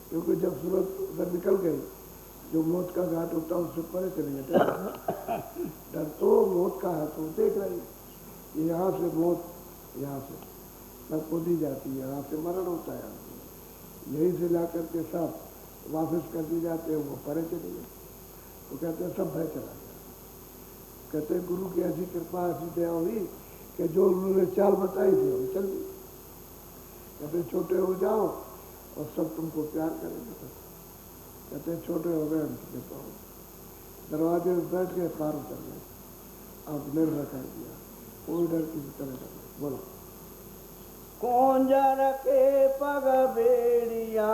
क्योंकि जब सूरत उधर निकल गई, जो मौत का घाट होता है उससे परे चले गए। डर तो मौत का है, तो देख रही यहाँ से मौत, यहाँ से सबको दी जाती है, यहाँ से मरण होता है, यहीं से ला करके सब वापस कर दी जाते हैं, वो परे चले गए। तो कहते हैं सब भय चला गया। कहते हैं गुरु की ऐसी कृपा, ऐसी दया हुई कि जो उन्होंने चाल बताई थी हम चल दी। कहते छोटे हो जाओ और सब तुमको प्यार करेंगे। कहते हैं छोटे हो गए, हम कृपा हो, दरवाजे में बैठ के पार उतर गए, आप निर्भर कर दिया, कोई डर किसी तरह का नहीं। बोलो। कोंजर के पग बेड़िया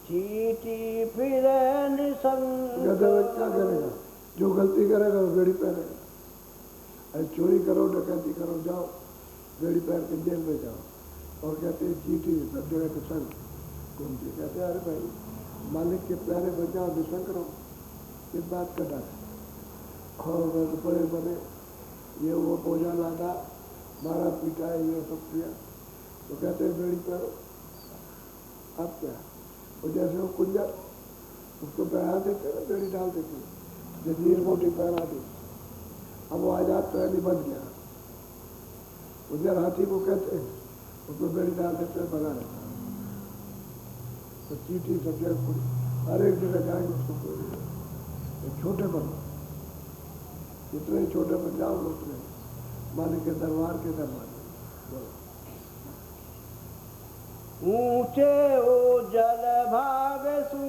चीटी फिर निसंग। क्या करेगा? जो गलती करेगा वो बेड़ी पहनेगा। अरे चोरी करो, डकैती करो, जाओ बेड़ी पहन के जेल में जाओ। और कहते हैं चीटी सब जगह के संग घूमती। कहते हैं अरे भाई मालिक के प्यारे बचाओ, निसंग रहो, इस बात का डर है। और बड़े बने ये वो बोझा लादा, मारा पीटा, ये सब किया, तो कहते हैं बेड़ी पहनो। अब क्या? और जैसे वो कुंजर, उसको पहना देते ना, बेड़ी डाल देते, जंजीर मोटी पहना दी, अब वो आजाद पहली बन गया। कुंजर हाथी को कहते हैं, उसको बेड़ी डाल देते हैं, बना रहता। तो चीटी सब जगह हर एक जगह जाएंगे, उसको तो छोटे बनो, जितने ही छोटे बन जाओ उतने मालिक के दरबार के दरबार। ऊंचे ओ जल भाग सु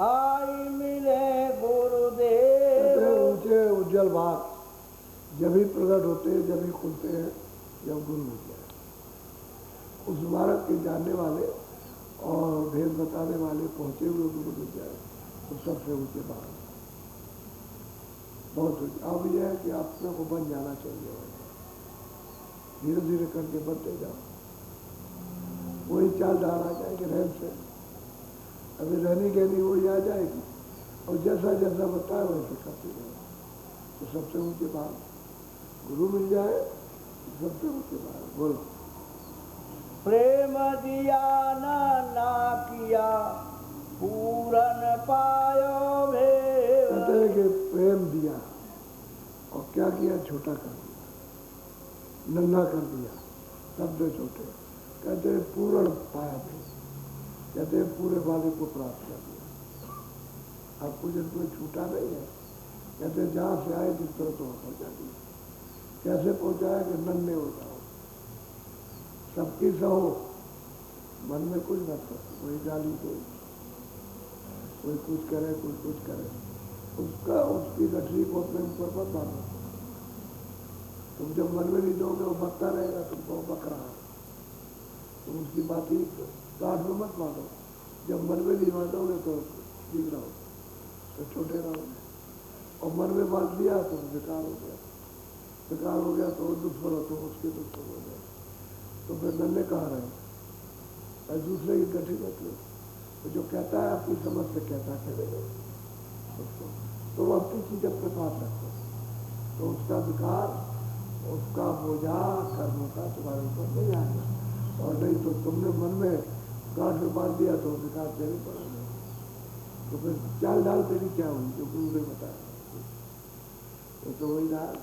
आई मिले गुरुदेव। ऊंचे उज्जवल भाग जब ही प्रकट होते हैं, जब ही खुलते हैं, जब गुरु मिलते हैं। उस भारत के जानने वाले और भेद बताने वाले पहुंचे हुए गुरु मिल जाए तो सबसे ऊंचे बात बहुत ऊंची। अब यह है कि अपने को बन जाना चाहिए, धीरे धीरे करके बनते जाओ। वही चाल डाल आ जाएगी रहन से, अभी रहनी कहनी वही आ जाएगी और जैसा जैसा बताए वैसे करते जाओ तो सबसे ऊंचे बात गुरु मिल जाए, सबसे ऊंचे बात। बोलो प्रेम दिया ना किया पूरन पायो भेव। कहते हैं कि प्रेम दिया और क्या किया, छोटा कर दिया, नन्हा कर दिया, शब्द छोटे। कहते हैं पूर्ण पाया भेव, कहते हैं पूरे वाले को प्राप्त कर दिया। आपको जब कोई छूटा नहीं है, कहते हैं जहाँ से आए जिस तरह तो पहुँचा दिया। कैसे पहुँचाया कि नन्हे हो जाओ, सबकी सहो, मन में कुछ मत करो, कोई गाली कोई कुछ करे कोई कुछ करे, उसका उसकी गठरी को अपने ऊपर मत बांधो। तुम जब मन में नहीं दोगे वो बकता रहेगा, तुमको बक रहा है, तुम उसकी बात ही काट में मत बांधो। जब मन में नहीं बांधोगे तो ठीक रहो, तो छोटे रहोगे। और मन में बांध दिया तो बेकार हो गया, बेकार हो गया तो दुश्मन हो, तो उसके दुश्मन हो गया, तो फिर नन्हे कहाँ रहे। और दूसरे की गठरी मत लो, तो जो कहता है अपनी समझ से कहता करेगा उसको, तो वो अपनी चीज अपने पास रखो, तो उसका विकार, उसका बोझा कर्मों का तुम्हारे ऊपर नहीं आएगा। और नहीं तो तुमने मन में गांठ में बांध दिया तो विकार तेरे पड़ेगा। तो फिर चाल डाल तेरी क्या हुई जो गुरु ने बताया, तो वही डाल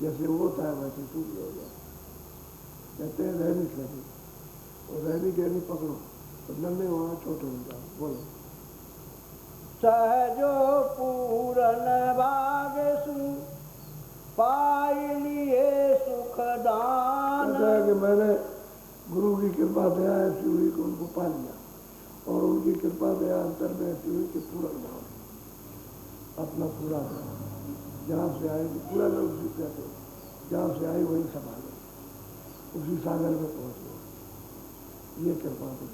जैसे वो था वैसे टूट गया। कहते हैं रहनी सही और रहनी कहनी पकड़ो तो नन्हे वहाँ छोटे हो जाओ। बोलो सहजो पूरन भागसु पाई लिए सुख दान। कहता है कि मैंने गुरु की कृपा दया ऐसी हुई कि उनको पा लिया, और उनकी कृपा दया अंतर में ऐसी हुई कि पूरा नाम अपना पूरा नाम जहाँ से आए पूरा नाम उसी कहते, जहाँ से आए वही संभाले, उसी सागर में पहुँच गए। ये कृपा तो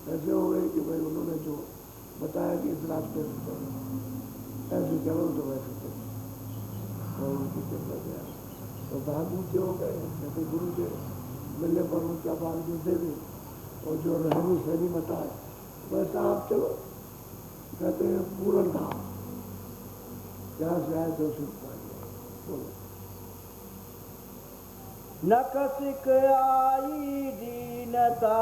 ऐसे हो गई कि भाई उन्होंने जो बताया कि इस रास्ते से चलो, ऐसे चलो तो वैसे चलो, और उनकी कृपा गया तो भाग ऊँचे हो गए। कहते गुरु के मिलने पर ऊँचा भाग जो दे दे और जो रहनी सहनी बताए वैसा आप चलो। कहते हैं पूर्ण धाम जहाँ से आए तो उसी को बोलो नकसिक आई दीनता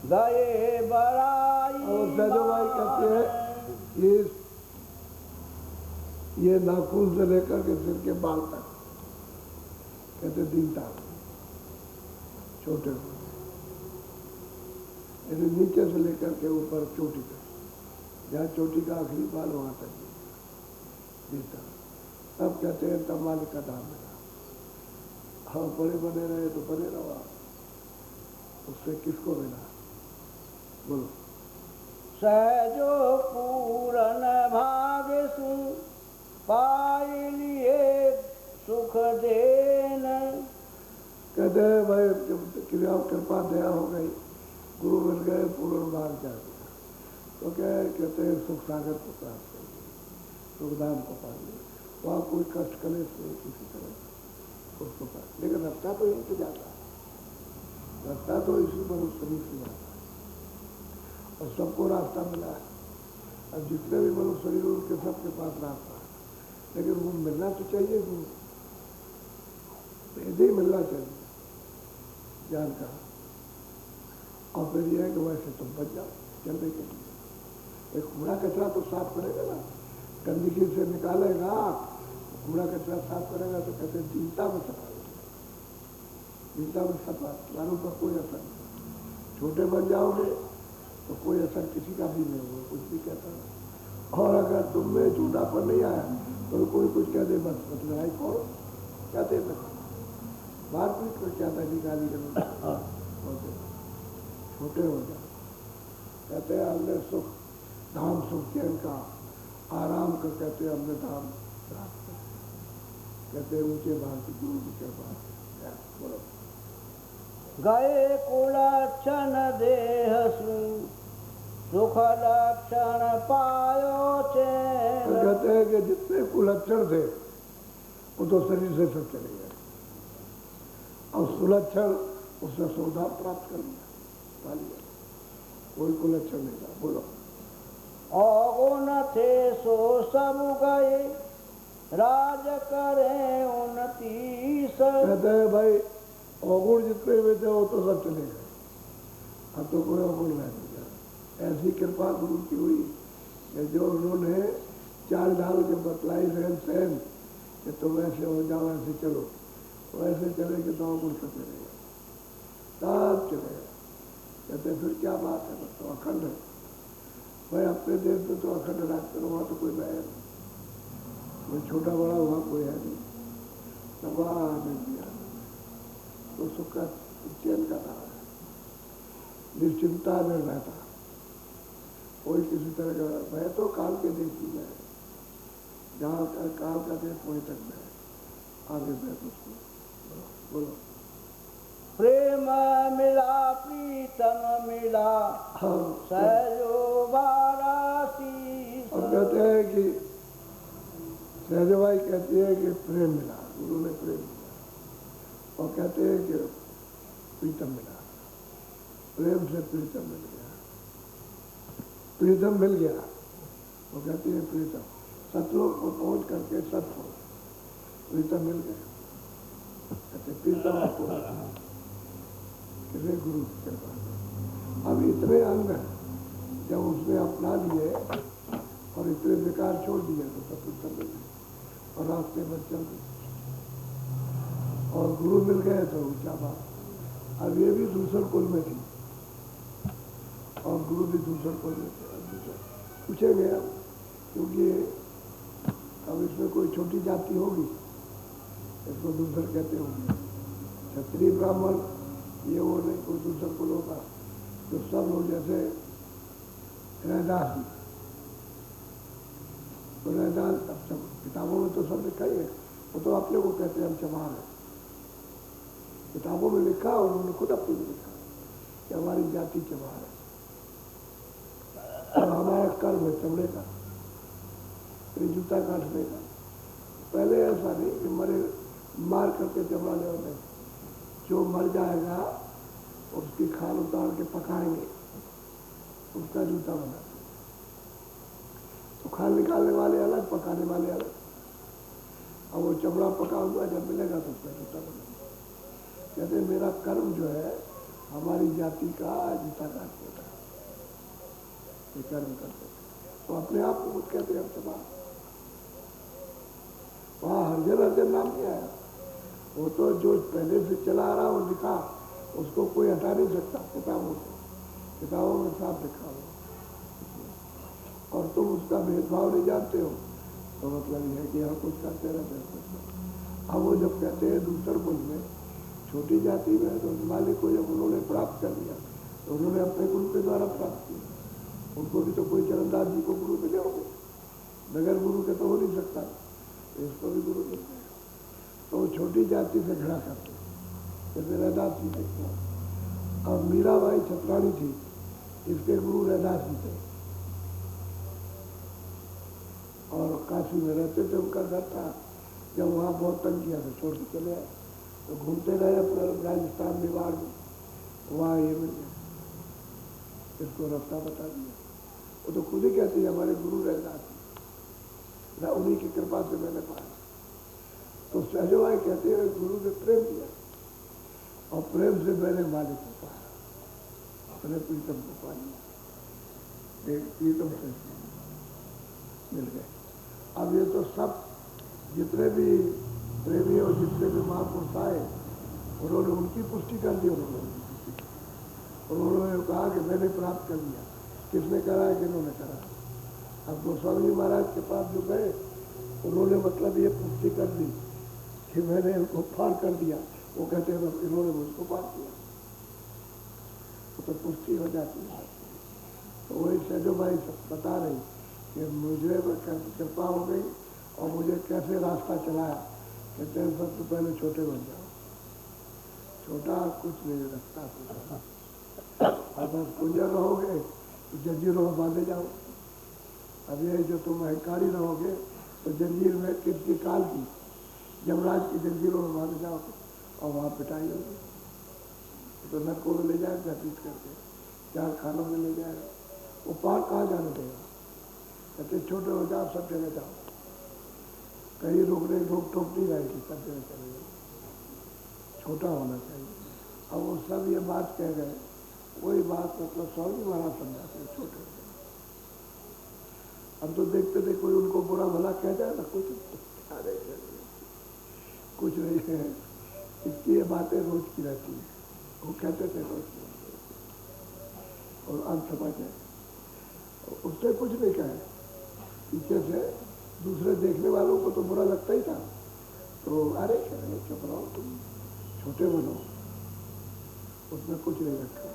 गए बड़ाई। और सैजो भाई कहते हैं ये नाखून से लेकर के सिर के बाल तक कहते दीनता छोटे हो, यानी नीचे से लेकर के ऊपर चोटी तक, जहाँ चोटी का आखिरी बाल वहाँ तक दीनता। तब कहते हैं तब मालिक का दाम मिला। हाँ बड़े बने रहे तो बने रहो, उससे किसको मिला। बोलो सहजो पूरन भागसु पाई लिए सुख देन। कहते हैं भाई क्रिया कृपा दया हो गई, गुरु मिल गए, पूर्ण भाग जा गया, तो क्या है कहते हैं सुख सागर को प्राप्त कर लिया, सुखधाम को पा लिया। वहाँ कोई कष्ट कलेश नहीं किसी तरह उसको पा, लेकिन रास्ता तो यहीं से जाता है, रास्ता तो इसी मनुष्य शरीर से जाता है और सबको रास्ता मिला है। अब जितने भी मनुष्य शरीर उनके सबके पास रास्ता है, लेकिन वो मिलना तो चाहिए गुरु, ऐसे ही मिलना चाहिए ज्ञान का। और फिर यह है कि वैसे तुम बच जाओ चलने के लिए। एक कूड़ा कचरा तो साफ करेगा ना, गंदगी से निकालेगा, कूड़ा कचरा साफ करेगा तो कहते हैं दीनता में सफा, दीनता में सफा, मानव पर कोई असर नहीं। छोटे बन जाओगे तो कोई असर किसी का भी नहीं होगा, कुछ भी कहता है। और अगर तुम में झूठापन नहीं आया तो कोई कुछ कह दे बस लड़ाई करो, क्या दे मारपीट कर क्या था निकाली करो, छोटे हो जाए। कहते हैं हमने सुख धाम सुख चैन का आराम का, कहते हैं हमने धाम प्राप्त कर, कहते हैं ऊंचे भाग की गुरु की कृपा। बोलो गए कुलक्षण देहसु सुख लक्षण पायो चैन। कहते हैं कि जितने कुलक्षण थे वो तो शरीर से सब चले गए, और सुलक्षण उसने सौदा प्राप्त कर लिया, पा लिया, कोई कुलक्षण नहीं था। बोलो। अवगुण थे सो सब गए राज करे 29। कहते हैं भाई अवगुण जितने हुए थे वो तो सब चले गए, अब तो कोई अवगुण नहीं गया। ऐसी कृपा गुरु की हुई कि जो उन्होंने चाल ढाल के बतलाई रहन सहन कि तुम ऐसे हो जाओ, ऐसे चलो, वैसे चले कि तो अवगुण सब चले गए, सब चले गए। कहते फिर क्या बात है, बस तो अखंड है भाई। अपने देश में तो अखंड राज करो, वहाँ तो कोई है नहीं, कोई छोटा बड़ा वहाँ कोई है नहीं, सब मिल गया तो सुख का चैन का रहा है, निश्चिंता में रहता, कोई किसी तरह का। मैं तो काल के देश में है, जहाँ काल का देश वहीं तक में आगे मैं उसको बोलो। प्रेम मिला प्रीतम मिला हाँ, सहजो वारासी। और कहते हैं कि सहजबाई कहती है कि प्रेम मिला, गुरु ने प्रेम मिला, और कहते हैं कि प्रीतम मिला, प्रेम से प्रीतम मिल गया, प्रीतम मिल गया। वो कहती है प्रीतम सतलोक को पहुंच करके सत हो, प्रीतम मिल गया। कहते प्रीतम आपको किसी गुरु की कृपा से। अब इतने अंग जब उसने अपना लिए और इतने विकार छोड़ दिए तो सब कुछ मिल गए और रास्ते पर चल गए, और गुरु मिल गए तो ऊंचा बात। अब ये भी दूसर कुल में थी और गुरु भी दूसर कुल में थे। अब दूसर पूछेंगे अब, क्योंकि अब इसमें कोई छोटी जाति होगी, इसको दूसर कहते होंगे, क्षत्रिय ब्राह्मण ये वो नहीं, कोई दूसर कुल होगा जो सब लोग जैसे रैदास जी, तो रैदास अब सब किताबों में तो सब लिखा ही है, वो तो अपने को कहते हैं हम चमार है, किताबों में लिखा और उन्होंने खुद अपने में लिखा कि हमारी जाति चमार है और हमारा कर्म है चमड़े का, जूता काटने का। पहले ऐसा नहीं कि मरे मार करके चमड़ा ले आते, जो मर जाएगा उसकी खाल उतार के पकाएंगे, उसका जूता बनाते। तो खाल निकालने वाले अलग, पकाने वाले अलग, और वो चमड़ा पका हुआ जब मिलेगा तो उसका जूता बनेगा। कहते मेरा कर्म जो है हमारी जाति का जूता काटने का, ये कर्म करते तो अपने आप को खुद कहते हैं चमार। वहाँ हरजन नाम नहीं आया, वो तो जो पहले से चला आ रहा वो लिखा, उसको कोई हटा नहीं सकता किताबों से, किताबों में साफ लिखा हो, और तुम उसका भेदभाव नहीं जानते हो तो मतलब ये है कि यहाँ कुछ करते रहते हैं। अब वो जब कहते हैं दूसर कुल में छोटी जाति में है, तो मालिक को जब उन्होंने प्राप्त कर लिया तो उन्होंने अपने कुल के द्वारा प्राप्त किया, उनको भी तो कोई चरणदास जी को गुरु मिले होंगे, बगैर गुरु के तो हो नहीं सकता, इसको भी गुरु मिल गया। तो वो छोटी जाति से खड़ा करते जैसे रैदास जी देखते हैं। अब मीराबाई छत्राणी थी, इसके गुरु रैदास जी थे, और काशी में रहते थे, उनका घर था। जब वहाँ बहुत तंग किया तो छोड़ के चले आए, तो घूमते रहे अपना राजस्थान मेवाड़ में, वहाँ ये मिल गया, इसको रास्ता बता दिया। वो तो खुद ही कहती है हमारे गुरु रैदास जी, उन्हीं की कृपा से मैंने पाया। तो सहजबाई कहते हैं गुरु ने प्रेम दिया और प्रेम से मैंने मालिक को पाया, अपने प्रीतम को पा लिया, एक प्रीतम से मिल गए। अब ये तो सब जितने भी प्रेमी और जितने भी महापुरुष आए उन्होंने उनकी पुष्टि कर दी, उन्होंने कहा कि मैंने प्राप्त कर लिया। किसने करा है, किन्होंने करा। अब गोस्वामी महाराज के पास जो गए उन्होंने मतलब ये पुष्टि कर दी कि मैंने इनको पार कर दिया, वो कहते हैं इन्होंने मुझको पार किया, तो पुष्टि हो जाती है। तो वही सहजोबाई बता रही कि मुझे कृपा हो गई और मुझे कैसे रास्ता चलाया, कहते हैं सबसे पहले छोटे बन जाओ, छोटा कुछ नहीं रखता कुछ। अगर कुंजर रहोगे तो जंजीरों में बांधे जाओ। अब ये जो तुम अहंकारी रहोगे तो जंजीर में किसकी काल की, यमराज की जंजीरों में बांधे जाओगे और वहाँ पिटाई होगी। तो नरकों में ले जाएगा पीट करके, चार खानों में ले जाएगा। वो पार कहाँ जाने देगा? कहते छोटे हो जाओ, सब जगह जाओ, कहीं रोकने रोक टोक नहीं रहेगी, सब जगह चले जाओ। छोटा होना चाहिए। अब वो सब ये बात कह गए, वही बात मतलब स्वामी महाराज समझाते हैं छोटे हो जाओ। अब तो देखते थे कोई उनको बुरा भला कह जाए ना, कुछ कुछ नहीं है, इसकी ये बातें रोज की रहती है। वो कहते थे रोज की और अंत समझ है, उससे कुछ नहीं कहे। पीछे से दूसरे देखने वालों को तो बुरा लगता ही था, तो अरे कहने चुप रहो, तुम छोटे बनो, उसमें कुछ नहीं रखा।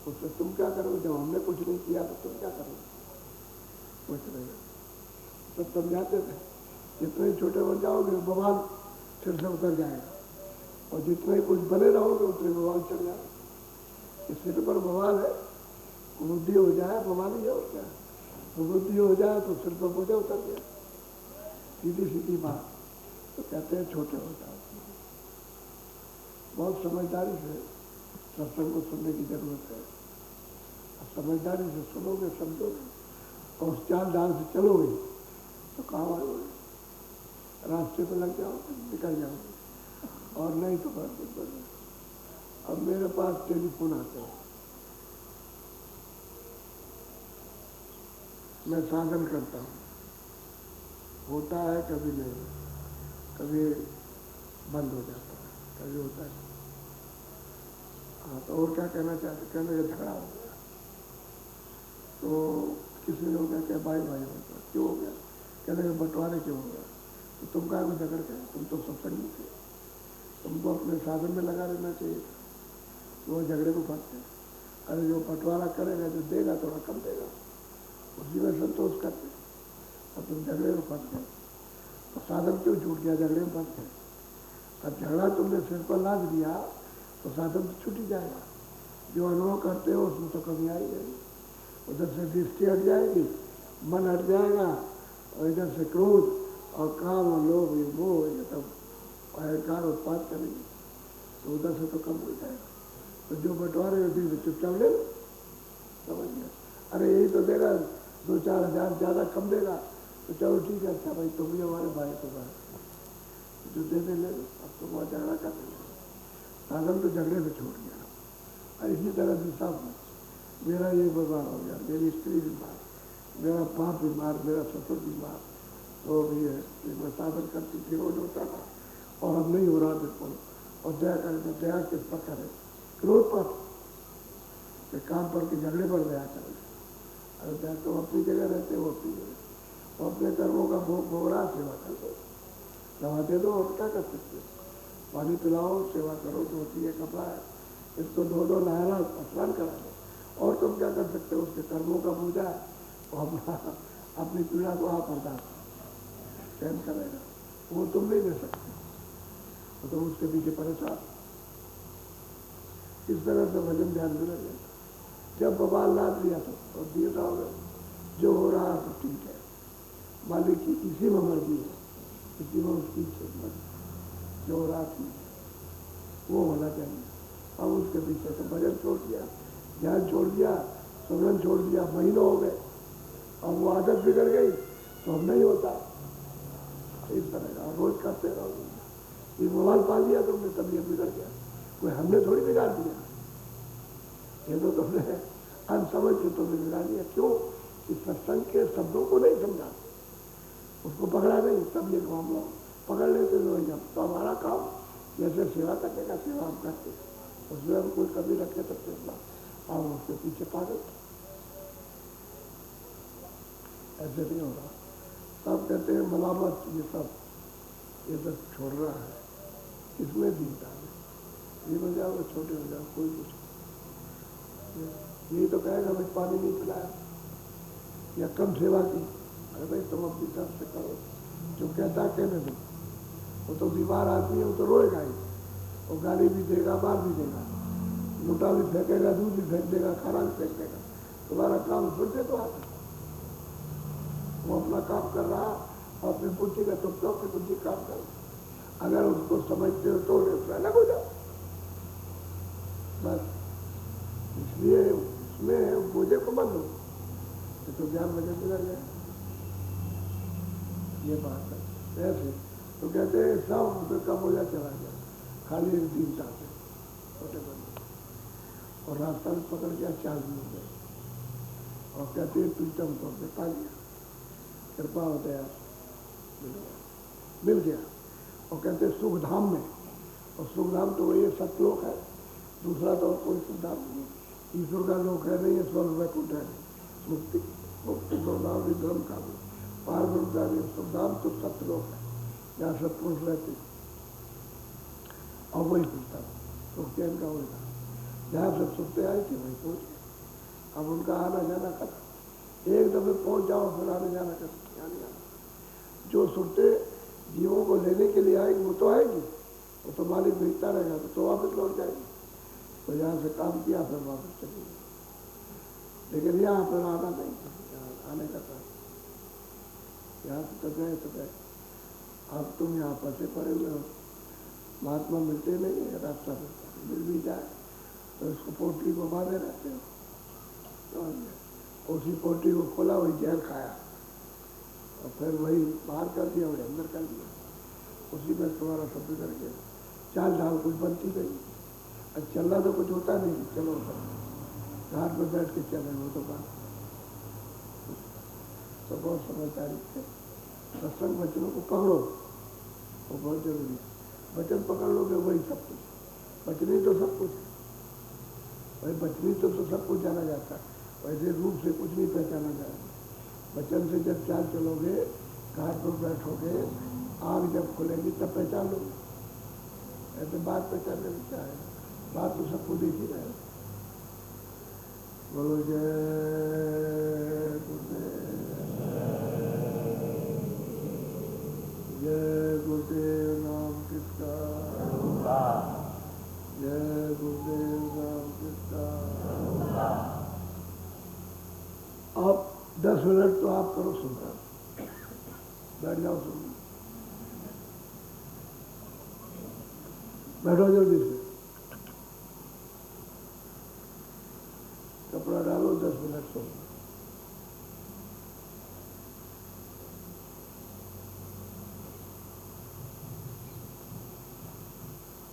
उससे तुम क्या करोगे? जब हमने कुछ नहीं किया तो तुम क्या करोगे? कुछ नहीं। सब समझाते थे जितने छोटे बन जाओगे बवाल सिर से उतर जाएगा, और जितने कुछ बने रहोगे उतने बवाल चढ़ जाएगा। इस सिर पर बवाल है, बुद्धि हो जाए बवाल ही है और क्या। तो बुद्धि हो जाए तो सिर पर बोझा उतर गया, सीधी सीधी बात। तो कहते हैं छोटे हो जाओ। बहुत समझदारी से सत्संग को सुनने की जरूरत है। समझदारी से सुनोगे, समझोगे और उस चाल डाल से चलोगे तो काम आओगे। रास्ते पे लग जाओ निकल जाओगे, और नहीं तो बस बस। अब मेरे पास टेलीफोन आते हैं, मैं साधन करता हूँ, होता है कभी नहीं, कभी बंद हो जाता है, कभी होता है। हाँ तो और क्या कहना चाहते? कहने का झगड़ा हो गया, तो किसी ने हो गया क्या भाई भाई होता, क्यों हो गया? कहने का बंटवारे क्यों हो गया? तो तुम क्या में झगड़ गए? तुम तो सत्संगी थे, तुमको अपने साधन में लगा रहना चाहिए। तो वो झगड़े को फंसते। अरे जो बंटवारा करेगा, जो देगा थोड़ा कम देगा, उसी में संतोष करते। और तुम झगड़े में फंस गए, तो साधन क्यों छूट गया? झगड़े में फंस गए। अब झगड़ा तुमने सिर पर लाद दिया तो साधन तो छूट ही जाएगा। जो अनुभव करते हो उसमें तो कमी आई जाएगी। उधर से दृष्टि हट जाएगी, मन हट जाएगा, और इधर से क्रोध और काम और लोभ ये मोह ये सब अहंकार उत्पाद करेंगे, तो उधर से तो कम हो जाएगा। तो जो बंटवारे होती है चुपचाप ले लो, समझ गया? अरे यही तो देगा, 2-4 हज़ार ज़्यादा कम देगा तो चलो ठीक है, अच्छा भाई तुम भी हमारे भाई तो भाई, जो देने ले लो। अब तो बहुत झगड़ा करने लगे, साधन तो झगड़े में छोड़ गया। और इसी तरह से सब मेरा ये बीमार हो गया, मेरी स्त्री बीमार, मेरा बाप बीमार, मेरा ससुर बीमार, तो भी मैं साधन करती थी, रोज होता था, और अब नहीं हो रहा बिल्कुल। और दया करें, दया किस पर करें? क्रोध पर, काम पर के झगड़े पर दया करें। अरे दया तो अपनी जगह रहते हो, अपनी जगह तो अपने कर्मों का भोग भोगरा, सेवा कर दो, दवा दे दो, और क्या कर सकते हो? पानी पिलाओ, सेवा करो, धोती है, कपड़ा है, इसको धो दो, नहरा, स्नान करा दो, और तुम क्या कर सकते हो? उसके कर्मों का बोझा है, और अपनी पीड़ा को आप बर्दाश्त सहन करेगा, वो तुम नहीं ले सकते, तो तुम उसके पीछे परेशान। इस तरह से भजन ध्यान में लगे। जब बवाल लाद लिया तो दिए जाओगे, जो हो रहा है तो ठीक है, मालिक की इसी में मर्जी है, इसी में उसकी मर्जी, जो हो रहा ठीक है, वो होना चाहिए। अब उसके पीछे तो भजन छोड़ दिया, ध्यान छोड़ दिया, सुमरन छोड़ दिया, महीनों हो गए, और वो आदत बिगड़ गई तो अब नहीं होता। इस तरह का रोज करते रहो। ये मोबाइल पाल लिया तुमने, तब ये बिगड़ गया, कोई हमने थोड़ी बिगाड़ दिया, ये तो तुमने अनसमझ से तुमने बिगाड़ दिया। क्यों? इस सत्संग के शब्दों को नहीं समझा, उसको पकड़ा नहीं, तब ये मामला पकड़ लेते तो तो हमारा काम जैसे सेवा करने का सेवा हम करते, उसमें हम कोई कमी रखे सकते अपना, और उसके पीछे पागल। ऐसे नहीं हो रहा। सब कहते हैं मलामत, ये सब छोड़ रहा है, इसमें दीनता है, ये हो जाओ छोटे हो जाओ, कोई कुछ यही तो कहेगा भाई पानी नहीं पिलाया या कम सेवा की। अरे भाई तुम अपनी तरफ से करो, जो कहता कहने दो, वो तो बीमार आदमी है, वो तो रोएगा ही, वो गाली भी देगा, मार भी देगा, लूटा भी फेंकेगा, दूध भी फेंक देगा, खाना भी फेंक देगा। तुम्हारा काम सुनते तो आता, वो अपना काम कर रहा और अपनी बुद्धि का तुम तो अपनी बुद्धि काम कर रहा। अगर उसको समझते हो तो अलग हो जाओ बस। इसलिए उसमें बोझे को मत दो, तो ज्ञान वजह बिगड़ जाए। ये बात है। ऐसे तो कहते हैं सब उसे कम हो जाए, चला जाए, खाली एक दिन चाहते छोटे बंदे। और रास्ता में पकड़ के 4 दिन हो गए और कहते हैं प्रीतम तौर पे पा लिया, कृपा होता है मिल गया। और कहते हैं सुखधाम में, और सुखधाम तो वही सतलोक है, दूसरा तो कोई सुखधाम नहीं, ईश्वर का लोक है नहीं है, स्वर्ग वैकुंठ है, मुक्ति मुक्ति सुखधाम विक्रम का पार ब्रह्म का भी सुखधाम तो सतलोक है, जहाँ सत्पुरुष रहते हैं। और वही पूछता सुख चैन का वही था, जहाँ से सुखते आए थे वही पहुँच गए। अब उनका आना जाना खत्म, एक दफे पहुँच जाओ फिर आने जाना खत्म, आने जाना। जो सुखते जीवों को लेने के लिए आएगी वो तो आएगी, वो तो मालिक भेजता रहेगा, तो वापस लौट जाएगी। तो यहाँ से काम किया फिर वापस चली गई, लेकिन यहाँ पर आना नहीं, यहाँ आने का था, यहाँ से तो गए। अब तुम यहाँ फंसे पड़े हुए हो, महात्मा मिलते नहीं है, रास्ता मिल भी जाए तो इसको पोटली को बांधे रहते हो। तो उसी पोटली को खोला, वही जहर खाया और फिर वही बाहर कर दिया, वही अंदर कर दिया, उसी में तुम्हारा सब बिगड़ गया। चाल ढाल कुछ बनती गई, अब चलना तो कुछ होता नहीं, चलो घाट पर बैठ के चले वो तो बात। तो बहुत समझदारी थे, सत्संग वचनों को पकड़ो, वो बहुत जरूरी है। वचन पकड़ लोगे वही सब कुछ, बचनी तो सब कुछ, भाई बचनी तो सब कुछ जाना जाता है, वैसे रूप से कुछ नहीं पहचाना जाएगा। वचन से जब चाल चलोगे, घाट पर बैठोगे, आँख जब खुलेगी तब पहचान लोगे, ऐसे बात पहचानने में क्या है, बात तो सबको देख ही रहे। बोलो जय गुरुदेव, जय गुरुदेव नाम किसका, जय गुरुदेव नाम किसका। अब 10 मिनट तो आप करो सुनकर, बैठ जाओ सुन, बैठो जल्दी से, कपड़ा डालो, 10 मिनट सुनो।